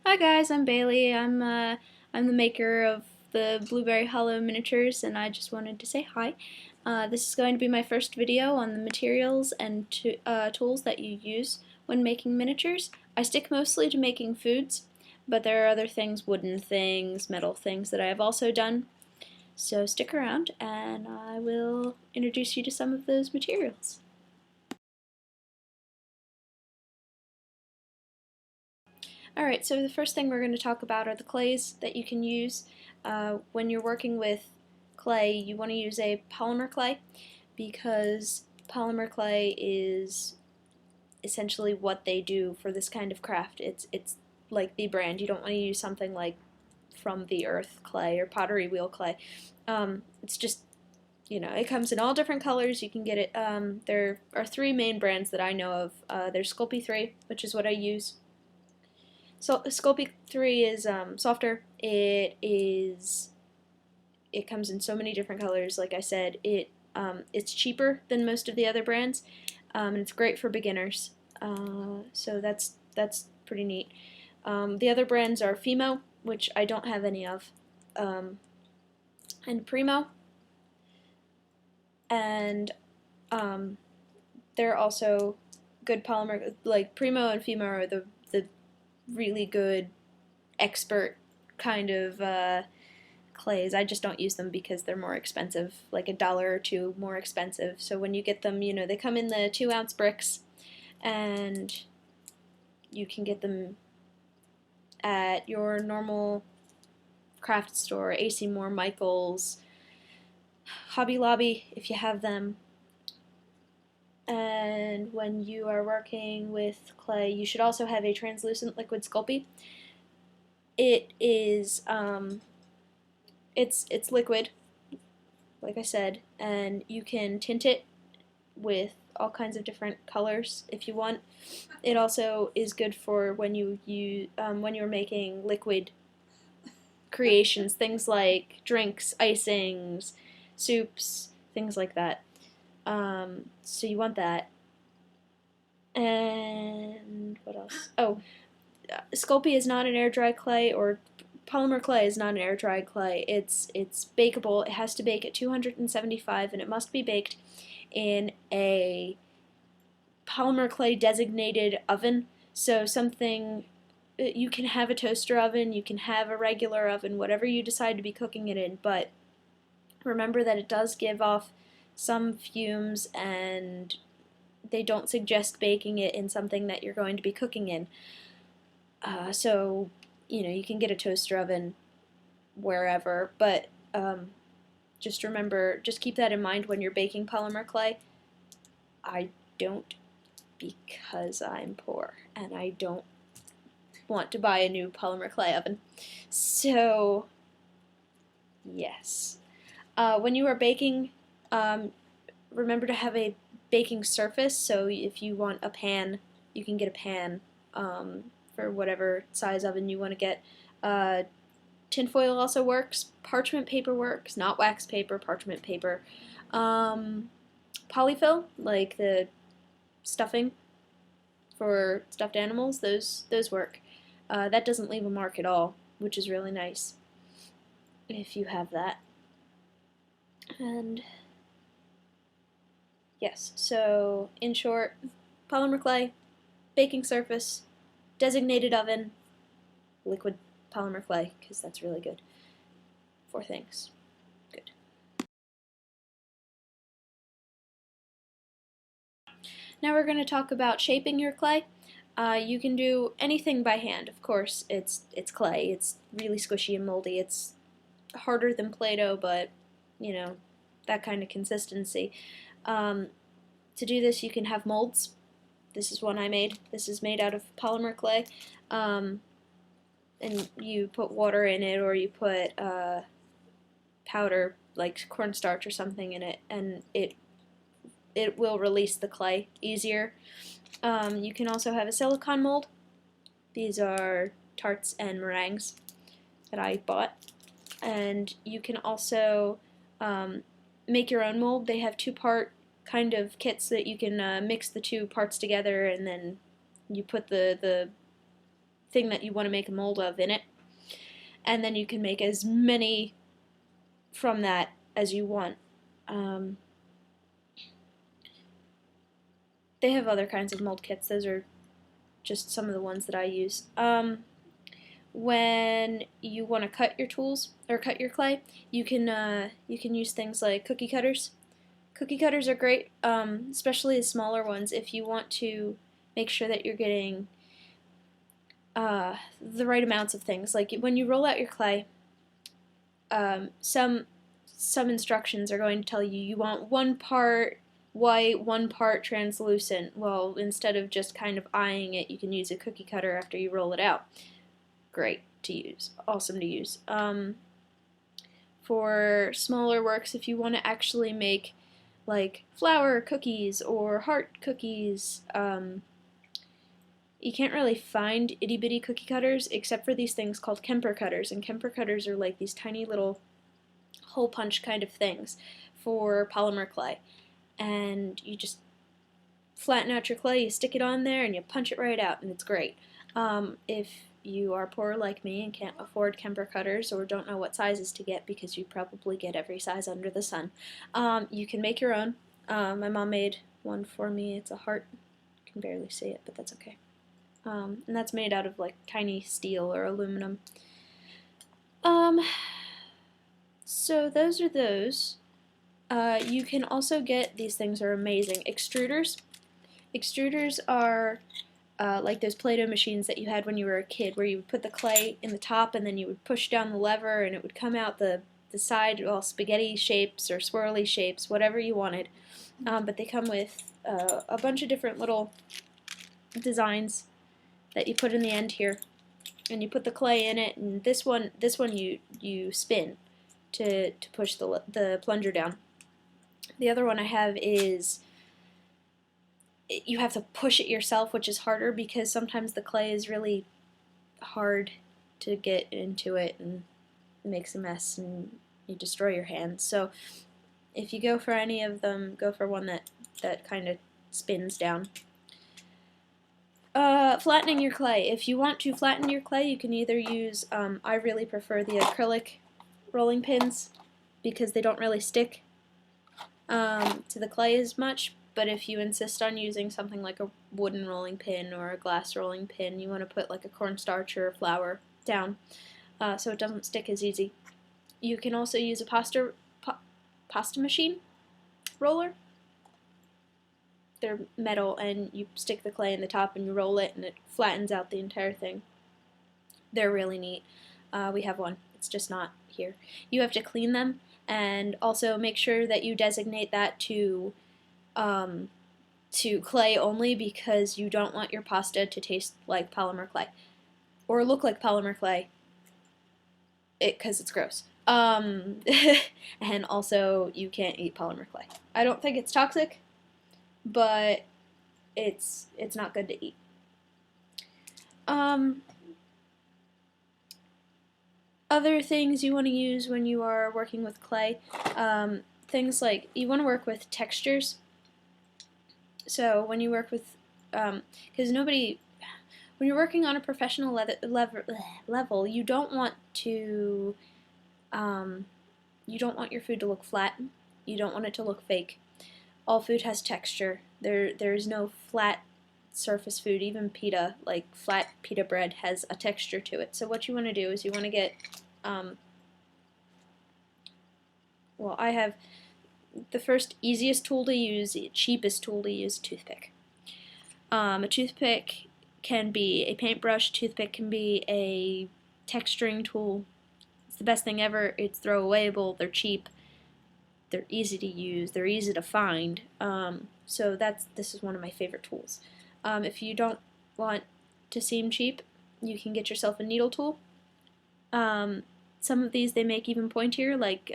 Hi guys, I'm Bailey. I'm the maker of the Blueberry Hollow miniatures, and I just wanted to say hi. This is going to be my first video on the materials and tools that you use when making miniatures. I stick mostly to making foods, but there are other things, wooden things, metal things that I have also done. So stick around, and I will introduce you to some of those materials. Alright, so the first thing we're going to talk about are the clays that you can use. When you're working with clay, you want to use a polymer clay because polymer clay is essentially what they do for this kind of craft. It's like the brand. You don't want to use something like From the Earth clay or Pottery Wheel clay. It's just, it comes in all different colors. You can get it. There are three main brands that I know of. There's Sculpey 3, which is what I use. So Sculpey 3 is softer. It comes in so many different colors. Like I said, it's cheaper than most of the other brands, and it's great for beginners. So that's pretty neat. The other brands are Fimo, which I don't have any of, and Primo, and they're also good polymer. Like Primo and Fimo are the really good expert kind of clays. I just don't use them because they're more expensive, like $1 or $2 more expensive. So when you get them, they come in the 2-ounce bricks, and you can get them at your normal craft store, AC Moore, Michaels, Hobby Lobby, if you have them. And when you are working with clay, you should also have a translucent liquid Sculpey. It is it's liquid, like I said, and you can tint it with all kinds of different colors if you want. It also is good for when when you're making liquid creations, things like drinks, icings, soups, things like that. So you want that. And what else? Oh, Sculpey is not an air dry clay, or polymer clay is not an air dry clay. It's bakeable. It has to bake at 275, and it must be baked in a polymer clay designated oven. So something, you can have a toaster oven, you can have a regular oven, whatever you decide to be cooking it in, but remember that it does give off some fumes, and they don't suggest baking it in something that you're going to be cooking in. So, you can get a toaster oven wherever, but just remember, just keep that in mind when you're baking polymer clay. I don't, because I'm poor and I don't want to buy a new polymer clay oven. So, yes. When you are baking, remember to have a baking surface. So if you want a pan, you can get a pan for whatever size oven you want to get. Tinfoil also works. Parchment paper works, not wax paper, parchment paper. Polyfill, like the stuffing for stuffed animals, those work. That doesn't leave a mark at all, which is really nice if you have that. And yes, so in short, polymer clay, baking surface, designated oven, liquid polymer clay, because that's really good. 4 things. Good. Now we're going to talk about shaping your clay. You can do anything by hand, of course. It's clay. It's really squishy and moldy. It's harder than Play-Doh, but, that kind of consistency. To do this, you can have molds. This is one I made. This is made out of polymer clay. And you put water in it, or you put powder, like cornstarch or something in it, and it will release the clay easier. You can also have a silicone mold. These are tarts and meringues that I bought. And you can also make your own mold. They have 2-part kind of kits that you can mix the 2 parts together, and then you put the thing that you want to make a mold of in it, and then you can make as many from that as you want. They have other kinds of mold kits. Those are just some of the ones that I use. When you want to cut your tools or cut your clay, you can use things like cookie cutters. Cookie cutters are great, especially the smaller ones, if you want to make sure that you're getting the right amounts of things. Like when you roll out your clay, some instructions are going to tell you you want 1 part white, 1 part translucent. Well, instead of just kind of eyeing it, you can use a cookie cutter after you roll it out. Great to use, awesome to use. For smaller works, if you want to actually make like flower cookies or heart cookies, you can't really find itty bitty cookie cutters except for these things called Kemper cutters, and Kemper cutters are like these tiny little hole punch kind of things for polymer clay, and you just flatten out your clay, you stick it on there, and you punch it right out, and it's great. If you are poor like me and can't afford Kemper cutters or don't know what sizes to get, because you probably get every size under the sun, you can make your own. My mom made one for me. It's a heart. You can barely see it, but that's okay. And that's made out of like tiny steel or aluminum. So those are those. You can also get, these things are amazing, extruders. Extruders are like those Play-Doh machines that you had when you were a kid, where you would put the clay in the top and then you would push down the lever and it would come out the side, well, spaghetti shapes or swirly shapes, whatever you wanted. But they come with a bunch of different little designs that you put in the end here, and you put the clay in it, and this one you spin to push the plunger down. The other one I have is you have to push it yourself, which is harder because sometimes the clay is really hard to get into it and it makes a mess and you destroy your hands. So if you go for any of them, go for one that kind of spins down. Flattening your clay. If you want to flatten your clay, you can either use, I really prefer the acrylic rolling pins because they don't really stick to the clay as much, but if you insist on using something like a wooden rolling pin or a glass rolling pin, you want to put like a cornstarch or a flour down so it doesn't stick as easy. You can also use a pasta machine roller. They're metal, and you stick the clay in the top and you roll it and it flattens out the entire thing. They're really neat. We have one. It's just not here. You have to clean them and also make sure that you designate that to clay only, because you don't want your pasta to taste like polymer clay or look like polymer clay because it's gross. And also you can't eat polymer clay. I don't think it's toxic, but it's not good to eat. Other things you want to use when you are working with clay, things like you want to work with textures. So when you work with, because when you're working on a professional level, you don't want to, you don't want your food to look flat. You don't want it to look fake. All food has texture. There's no flat surface food. Even pita, like flat pita bread, has a texture to it. So what you want to do is you want to get, well, I have the first easiest tool to use, the cheapest tool to use, a toothpick. A toothpick can be a paintbrush. Toothpick can be a texturing tool. It's the best thing ever. It's throwawayable. They're cheap. They're easy to use. They're easy to find. So this is one of my favorite tools. If you don't want to seem cheap, you can get yourself a needle tool. Some of these they make even pointier, like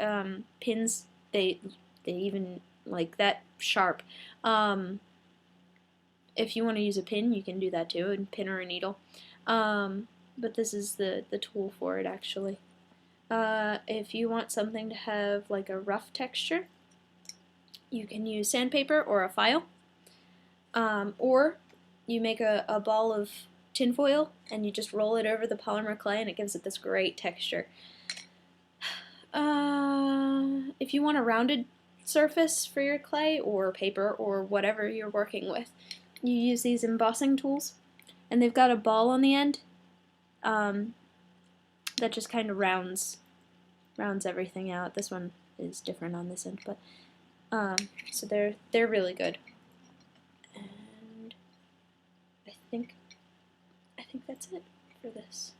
pins. They even like that sharp. If you want to use a pin, you can do that too, a pin or a needle. But this is the tool for it, actually. If you want something to have like a rough texture, you can use sandpaper or a file. Or you make a ball of tinfoil, and you just roll it over the polymer clay, and it gives it this great texture. If you want a rounded surface for your clay or paper or whatever you're working with, you use these embossing tools, and they've got a ball on the end that just kind of rounds everything out. This one is different on this end, but so they're really good. And I think that's it for this.